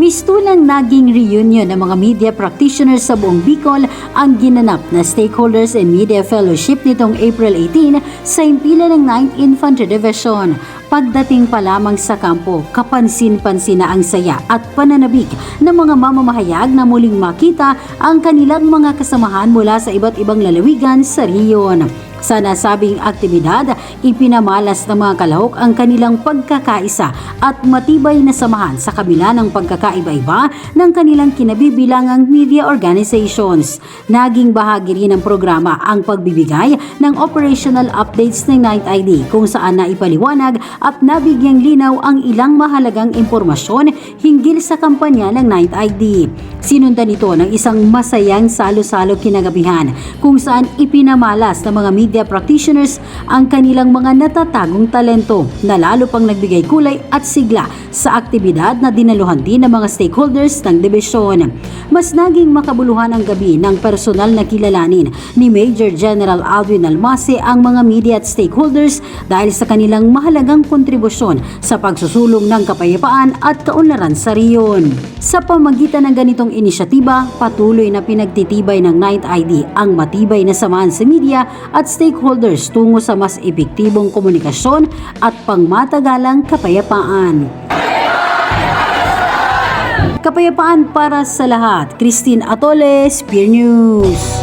Mistulang naging reunion ng mga media practitioners sa buong Bicol ang ginanap na Stakeholders and Media Fellowship nitong April 18 sa himpilan ng 9th Infantry Division. Pagdating pa lamang sa kampo, kapansin-pansin na ang saya at pananabik ng mga mamamahayag na muling makita ang kanilang mga kasamahan mula sa iba't ibang lalawigan sa riyon. Sa nasabing aktibidad, ipinamalas ng mga kalahok ang kanilang pagkakaisa at matibay na samahan sa kabila ng pagkakaiba-iba ng kanilang kinabibilangang media organizations. Naging bahagi rin ng programa ang pagbibigay ng operational updates ng Night ID kung saan naipaliwanag at nabigyang linaw ang ilang mahalagang impormasyon hinggil sa kampanya ng Night ID. Sinundan ito ng isang masayang salo-salo kinagabihan kung saan ipinamalas ng mga media practitioners ang kanilang mga natatagong talento na lalo pang nagbigay kulay at sigla sa aktibidad na dinaluhan din ng mga stakeholders ng dibisyon. Mas naging makabuluhan ang gabi ng personal na kilalanin ni Major General Alvin Almase ang mga media at stakeholders dahil sa kanilang mahalagang kontribusyon sa pagsusulong ng kapayapaan at kaunlaran sa riyon. Sa pamagitan ng ganitong inisyatiba, patuloy na pinagtitibay ng Night ID ang matibay na samahan sa media at stakeholders tungo sa mas epektibong komunikasyon at pangmatagalang kapayapaan. Kapayapaan para sa lahat. Christine Atole, Spear News.